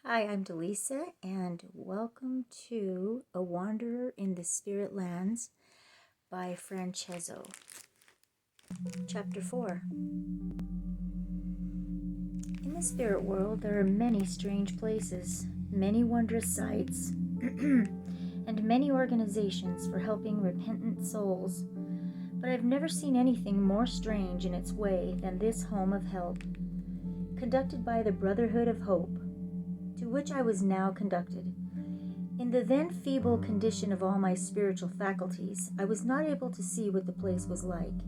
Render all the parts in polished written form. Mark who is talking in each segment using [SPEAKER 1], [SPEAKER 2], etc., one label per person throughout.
[SPEAKER 1] Hi, I'm Delisa, and welcome to A Wanderer in the Spirit Lands by Francesco. Chapter 4. In the spirit world, there are many strange places, many wondrous sights, and many organizations for helping repentant souls. But I've never seen anything more strange in its way than this home of help, conducted by the Brotherhood of Hope, to which I was now conducted. In the then feeble condition of all my spiritual faculties, I was not able to see what the place was like.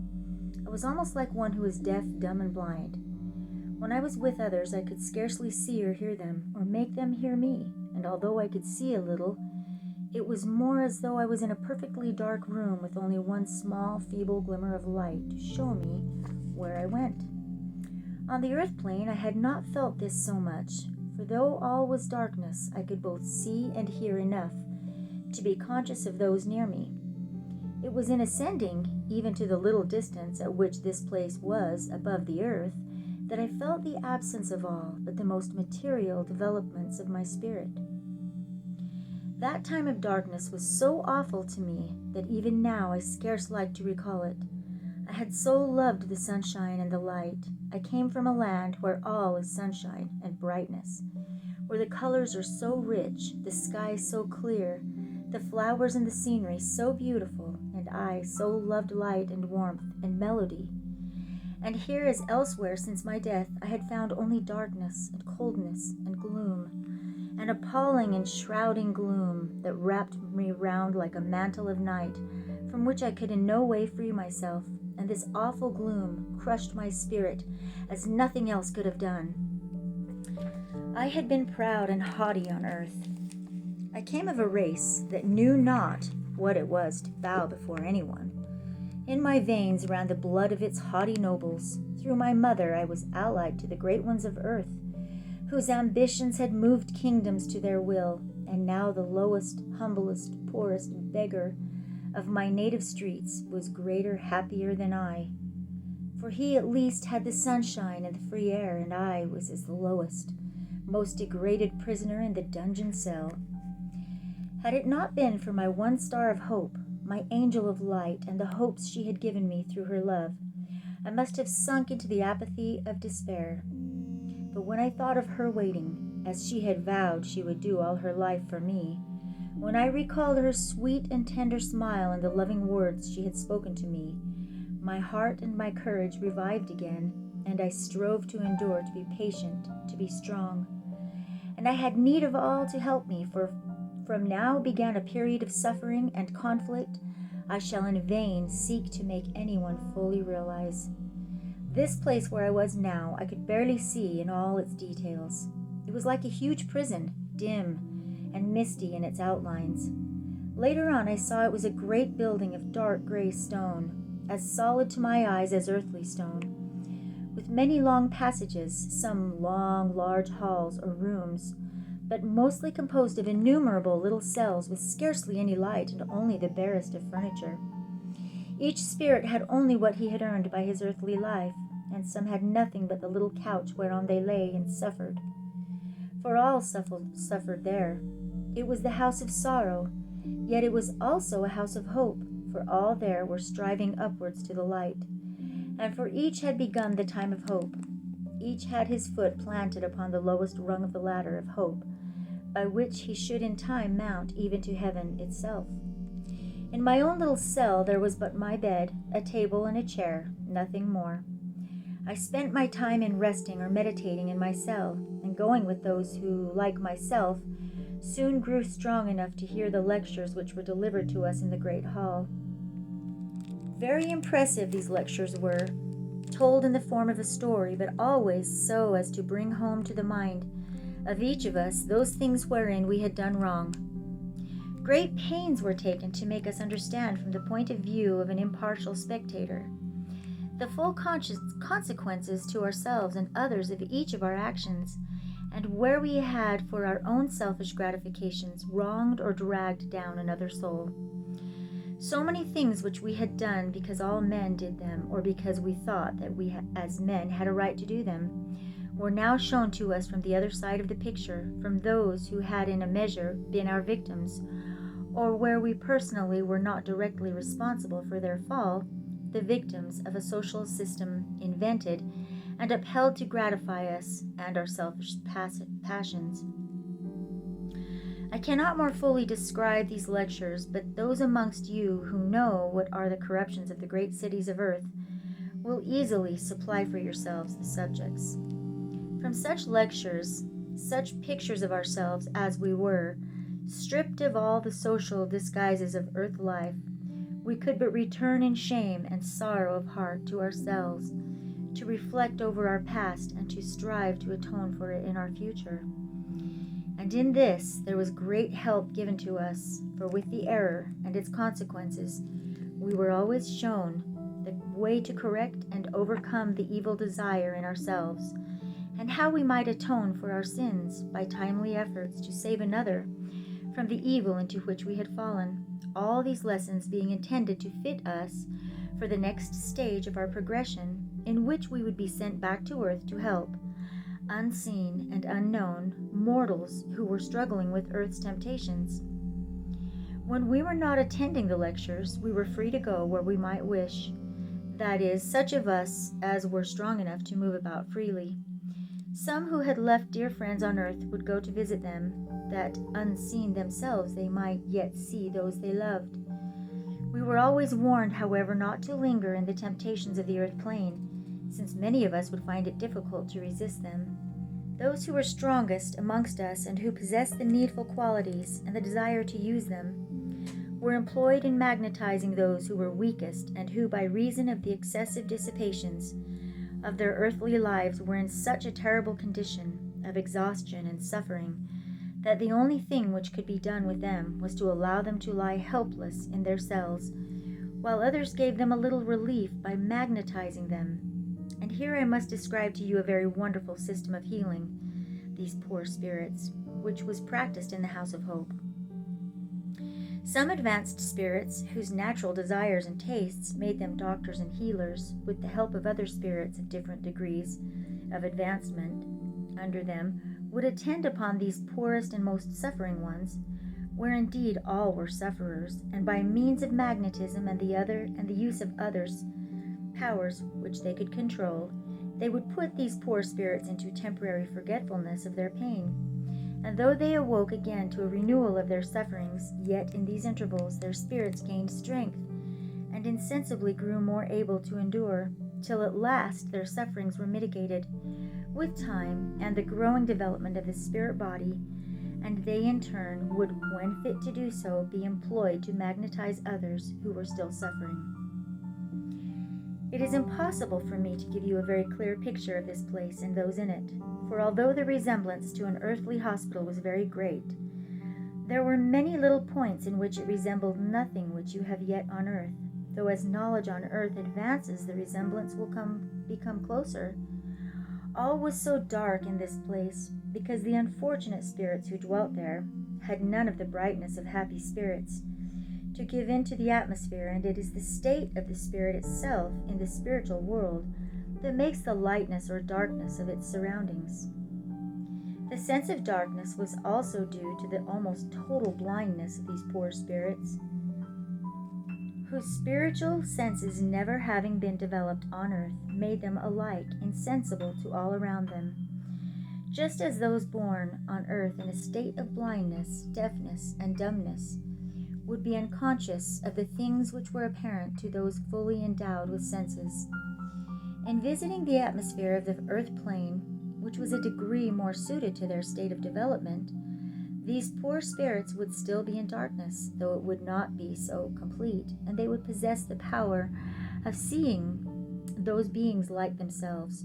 [SPEAKER 1] I was almost like one who is deaf, dumb, and blind. When I was with others, I could scarcely see or hear them, or make them hear me, and although I could see a little, it was more as though I was in a perfectly dark room with only one small, feeble glimmer of light to show me where I went. On the earth plane, I had not felt this so much, for though all was darkness, I could both see and hear enough to be conscious of those near me. It was in ascending, even to the little distance at which this place was above the earth, that I felt the absence of all but the most material developments of my spirit. That time of darkness was so awful to me that even now I scarce like to recall it. I had so loved the sunshine and the light. I came from a land where all is sunshine and brightness, where the colors are so rich, the sky so clear, the flowers and the scenery so beautiful, and I so loved light and warmth and melody. And here as elsewhere since my death, I had found only darkness and coldness and gloom, an appalling and shrouding gloom that wrapped me round like a mantle of night, from which I could in no way free myself, and this awful gloom crushed my spirit as nothing else could have done. I had been proud and haughty on earth. I came of a race that knew not what it was to bow before anyone. In my veins ran the blood of its haughty nobles. Through my mother I was allied to the great ones of earth, whose ambitions had moved kingdoms to their will, and now the lowest, humblest, poorest beggar of my native streets was greater, happier than I. For he at least had the sunshine and the free air, and I was as the lowest, most degraded prisoner in the dungeon cell. Had it not been for my one star of hope, my angel of light, and the hopes she had given me through her love, I must have sunk into the apathy of despair. But when I thought of her waiting, as she had vowed she would do all her life for me, when I recalled her sweet and tender smile and the loving words she had spoken to me, my heart and my courage revived again, and I strove to endure, to be patient, to be strong. And I had need of all to help me, for from now began a period of suffering and conflict I shall in vain seek to make anyone fully realize. This place where I was now I could barely see in all its details. It was like a huge prison, dim and misty in its outlines. Later on I saw it was a great building of dark gray stone, as solid to my eyes as earthly stone, with many long passages, some long, large halls or rooms, but mostly composed of innumerable little cells with scarcely any light and only the barest of furniture. Each spirit had only what he had earned by his earthly life, and some had nothing but the little couch whereon they lay and suffered. For all suffered there. It was the house of sorrow, yet it was also a house of hope, for all there were striving upwards to the light, and for each had begun the time of hope. Each had his foot planted upon the lowest rung of the ladder of hope, by which he should in time mount even to heaven itself. In my own little cell there was but my bed, a table, and a chair, nothing more. I spent my time in resting or meditating in my cell, and going with those who, like myself, soon grew strong enough to hear the lectures which were delivered to us in the great hall. Very impressive these lectures were, told in the form of a story, but always so as to bring home to the mind of each of us those things wherein we had done wrong. Great pains were taken to make us understand from the point of view of an impartial spectator the full consequences to ourselves and others of each of our actions, and where we had for our own selfish gratifications wronged or dragged down another soul. So many things which we had done because all men did them, or because we thought that we as men had a right to do them, were now shown to us from the other side of the picture, from those who had in a measure been our victims, or where we personally were not directly responsible for their fall, the victims of a social system invented and upheld to gratify us and our selfish passions. I cannot more fully describe these lectures, but those amongst you who know what are the corruptions of the great cities of earth will easily supply for yourselves the subjects. From such lectures, such pictures of ourselves as we were, stripped of all the social disguises of earth life, we could but return in shame and sorrow of heart to ourselves, to reflect over our past and to strive to atone for it in our future. And in this there was great help given to us, for with the error and its consequences, we were always shown the way to correct and overcome the evil desire in ourselves, and how we might atone for our sins by timely efforts to save another from the evil into which we had fallen, all these lessons being intended to fit us for the next stage of our progression, in which we would be sent back to earth to help, unseen and unknown, mortals who were struggling with earth's temptations. When we were not attending the lectures, we were free to go where we might wish, that is, such of us as were strong enough to move about freely. Some who had left dear friends on earth would go to visit them, that unseen themselves they might yet see those they loved. We were always warned, however, not to linger in the temptations of the earth plane, since many of us would find it difficult to resist them. Those who were strongest amongst us and who possessed the needful qualities and the desire to use them were employed in magnetizing those who were weakest and who, by reason of the excessive dissipations of their earthly lives, were in such a terrible condition of exhaustion and suffering that the only thing which could be done with them was to allow them to lie helpless in their cells, while others gave them a little relief by magnetizing them. And here I must describe to you a very wonderful system of healing these poor spirits, which was practiced in the House of Hope. Some advanced spirits, whose natural desires and tastes made them doctors and healers, with the help of other spirits of different degrees of advancement under them, would attend upon these poorest and most suffering ones, where indeed all were sufferers, and by means of magnetism and the use of others' powers which they could control, they would put these poor spirits into temporary forgetfulness of their pain. And though they awoke again to a renewal of their sufferings, yet in these intervals their spirits gained strength, and insensibly grew more able to endure, till at last their sufferings were mitigated with time and the growing development of the spirit body, and they in turn would, when fit to do so, be employed to magnetize others who were still suffering. It is impossible for me to give you a very clear picture of this place and those in it, for although the resemblance to an earthly hospital was very great, there were many little points in which it resembled nothing which you have yet on earth, though as knowledge on earth advances the resemblance will become closer. All was so dark in this place, because the unfortunate spirits who dwelt there had none of the brightness of happy spirits to give into the atmosphere, and it is the state of the spirit itself in the spiritual world that makes the lightness or darkness of its surroundings. The sense of darkness was also due to the almost total blindness of these poor spirits, whose spiritual senses, never having been developed on earth, made them alike insensible to all around them, just as those born on earth in a state of blindness, deafness, and dumbness would be unconscious of the things which were apparent to those fully endowed with senses. In visiting the atmosphere of the earth plane, which was a degree more suited to their state of development, these poor spirits would still be in darkness, though it would not be so complete, and they would possess the power of seeing those beings like themselves,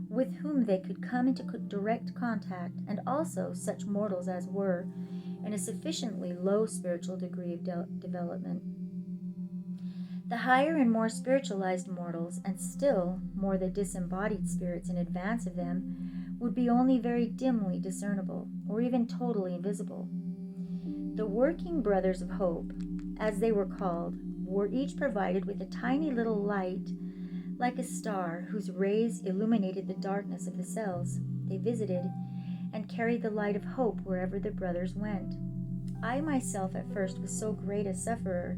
[SPEAKER 1] with whom they could come into direct contact, and also such mortals as were in a sufficiently low spiritual degree of development. The higher and more spiritualized mortals, and still more the disembodied spirits in advance of them, would be only very dimly discernible, or even totally invisible. The working brothers of hope, as they were called, were each provided with a tiny little light like a star, whose rays illuminated the darkness of the cells. they visited, and carried the light of hope wherever the brothers went. I myself at first was so great a sufferer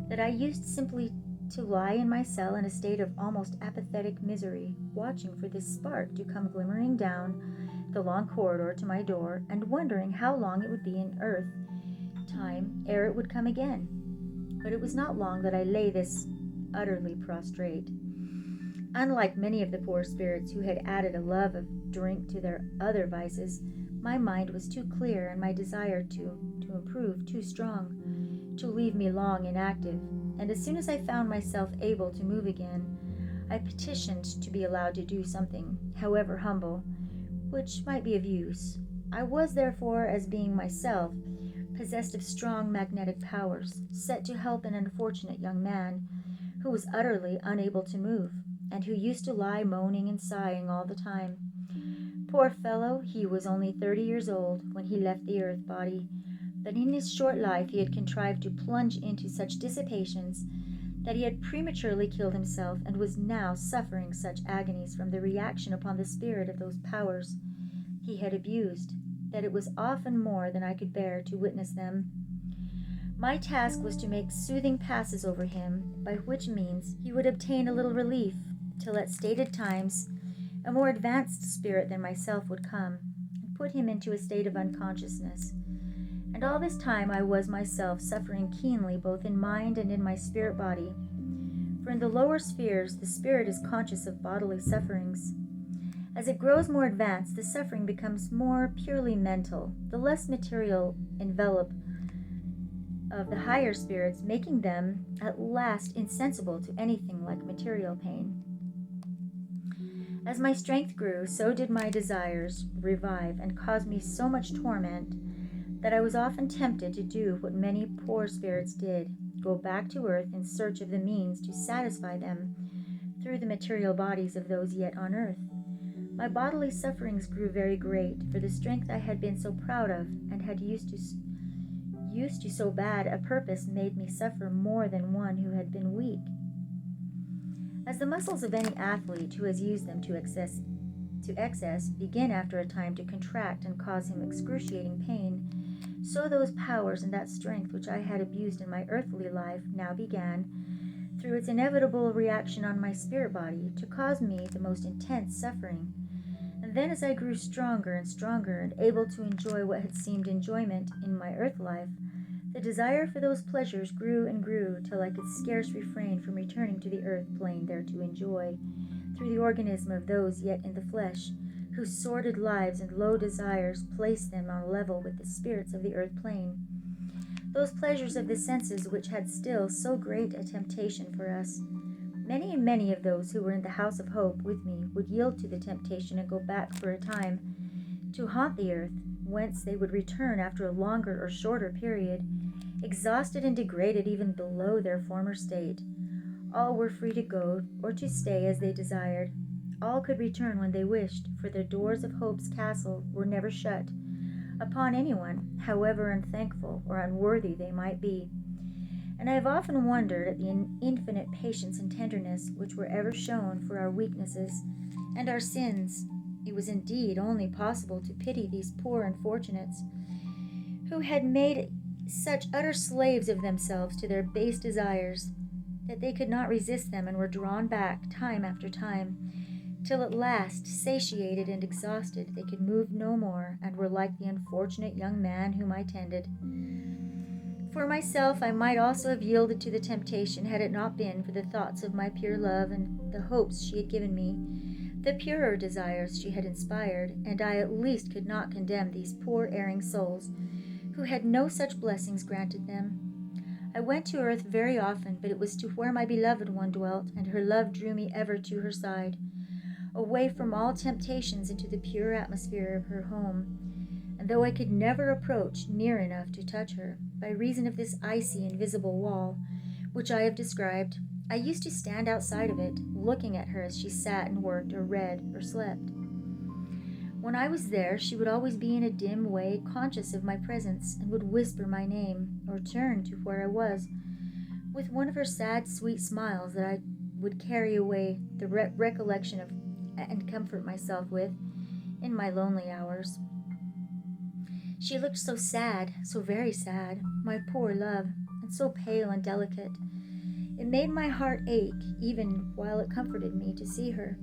[SPEAKER 1] that I used simply to lie in my cell in a state of almost apathetic misery, watching for this spark to come glimmering down the long corridor to my door, and wondering how long it would be in earth time ere it would come again. But it was not long that I lay this utterly prostrate. Unlike many of the poor spirits who had added a love of drink to their other vices, my mind was too clear and my desire to improve too strong to leave me long inactive, and as soon as I found myself able to move again, I petitioned to be allowed to do something, however humble, which might be of use. I was therefore, as being myself, possessed of strong magnetic powers, set to help an unfortunate young man who was utterly unable to move, and who used to lie moaning and sighing all the time. Poor fellow, he was only 30 years old when he left the earth body, but in his short life he had contrived to plunge into such dissipations that he had prematurely killed himself, and was now suffering such agonies from the reaction upon the spirit of those powers he had abused, that it was often more than I could bear to witness them. My task was to make soothing passes over him, by which means he would obtain a little relief, till at stated times a more advanced spirit than myself would come, and put him into a state of unconsciousness. And all this time I was myself suffering keenly both in mind and in my spirit body. For in the lower spheres the spirit is conscious of bodily sufferings. As it grows more advanced, the suffering becomes more purely mental, the less material envelope of the higher spirits making them at last insensible to anything like material pain. As my strength grew, so did my desires revive and cause me so much torment that I was often tempted to do what many poor spirits did, go back to earth in search of the means to satisfy them through the material bodies of those yet on earth. My bodily sufferings grew very great, for the strength I had been so proud of and had used to so bad a purpose made me suffer more than one who had been weak. As the muscles of any athlete who has used them to excess begin after a time to contract and cause him excruciating pain, so those powers and that strength which I had abused in my earthly life now began, through its inevitable reaction on my spirit body, to cause me the most intense suffering. And then as I grew stronger and stronger, and able to enjoy what had seemed enjoyment in my earth life, the desire for those pleasures grew and grew, till I could scarce refrain from returning to the earth plane there to enjoy, through the organism of those yet in the flesh, whose sordid lives and low desires placed them on a level with the spirits of the earth plane, those pleasures of the senses which had still so great a temptation for us. Many and many of those who were in the house of hope with me would yield to the temptation and go back for a time to haunt the earth, whence they would return after a longer or shorter period, exhausted and degraded even below their former state. All were free to go or to stay as they desired. All could return when they wished, for the doors of Hope's castle were never shut upon anyone, however unthankful or unworthy they might be. And I have often wondered at the infinite patience and tenderness which were ever shown for our weaknesses and our sins. It was indeed only possible to pity these poor unfortunates, who had made such utter slaves of themselves to their base desires, that they could not resist them and were drawn back time after time, till at last, satiated and exhausted, they could move no more, and were like the unfortunate young man whom I tended. For myself, I might also have yielded to the temptation had it not been for the thoughts of my pure love and the hopes she had given me, the purer desires she had inspired, and I at least could not condemn these poor erring souls who had no such blessings granted them. I went to earth very often, but it was to where my beloved one dwelt, and her love drew me ever to her side, away from all temptations into the pure atmosphere of her home. And though I could never approach near enough to touch her, by reason of this icy invisible wall, which I have described, I used to stand outside of it, looking at her as she sat and worked or read or slept. When I was there, she would always be in a dim way conscious of my presence, and would whisper my name, or turn to where I was, with one of her sad, sweet smiles that I would carry away the recollection of and comfort myself with, in my lonely hours. She looked so sad, so very sad, my poor love, and so pale and delicate. It made my heart ache, even while it comforted me to see her.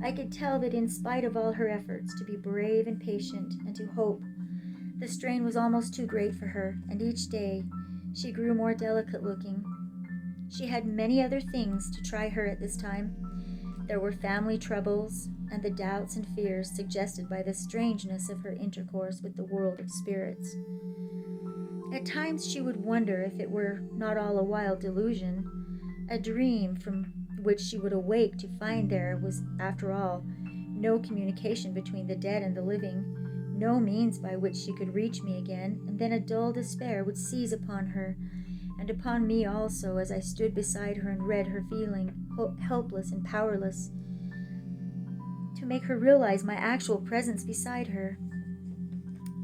[SPEAKER 1] I could tell that in spite of all her efforts to be brave and patient and to hope, the strain was almost too great for her, and each day she grew more delicate looking. She had many other things to try her at this time. There were family troubles and the doubts and fears suggested by the strangeness of her intercourse with the world of spirits. At times she would wonder if it were not all a wild delusion, a dream from which she would awake to find there was, after all, no communication between the dead and the living, no means by which she could reach me again, and then a dull despair would seize upon her, and upon me also, as I stood beside her and read her feeling, helpless and powerless to make her realize my actual presence beside her.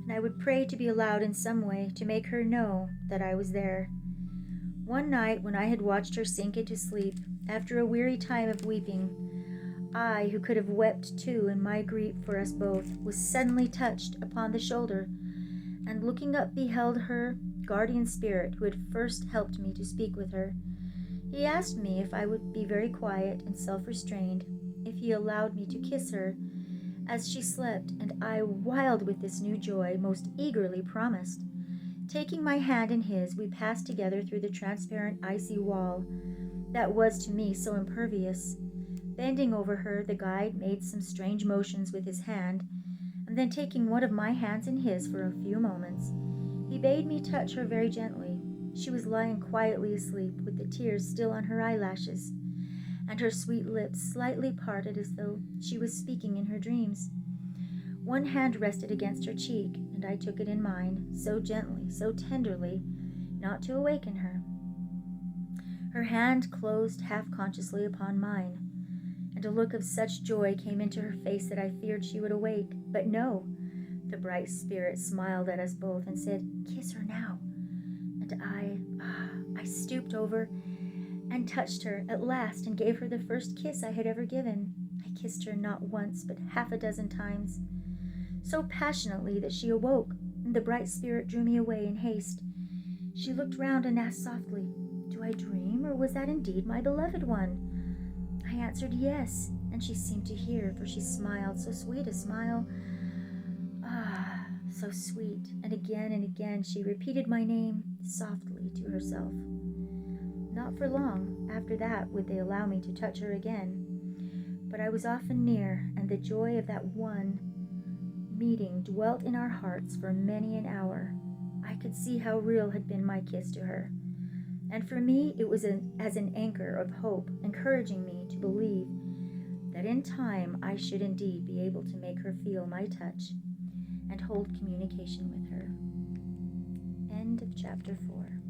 [SPEAKER 1] And I would pray to be allowed in some way to make her know that I was there. One night, when I had watched her sink into sleep, after a weary time of weeping, I, who could have wept too in my grief for us both, was suddenly touched upon the shoulder, and looking up beheld her guardian spirit who had first helped me to speak with her. He asked me if I would be very quiet and self-restrained, if he allowed me to kiss her as she slept, and I, wild with this new joy, most eagerly promised. Taking my hand in his, we passed together through the transparent icy wall that was to me so impervious. Bending over her, the guide made some strange motions with his hand, and then taking one of my hands in his for a few moments, he bade me touch her very gently. She was lying quietly asleep, with the tears still on her eyelashes, and her sweet lips slightly parted as though she was speaking in her dreams. One hand rested against her cheek, and I took it in mine, so gently, so tenderly, not to awaken her. Her hand closed half-consciously upon mine, and a look of such joy came into her face that I feared she would awake. But no, the bright spirit smiled at us both and said, "Kiss her now." And I stooped over and touched her at last and gave her the first kiss I had ever given. I kissed her not once, but half a dozen times, so passionately that she awoke, and the bright spirit drew me away in haste. She looked round and asked softly, "Do I dream, or was that indeed my beloved one?" I answered yes, and she seemed to hear, for she smiled, so sweet a smile, so sweet, and again she repeated my name softly to herself. Not for long after that would they allow me to touch her again, but I was often near, and the joy of that one meeting dwelt in our hearts for many an hour. I could see how real had been my kiss to her, and for me it was as an anchor of hope, encouraging me to believe that in time I should indeed be able to make her feel my touch and hold communication with her. End of chapter 4.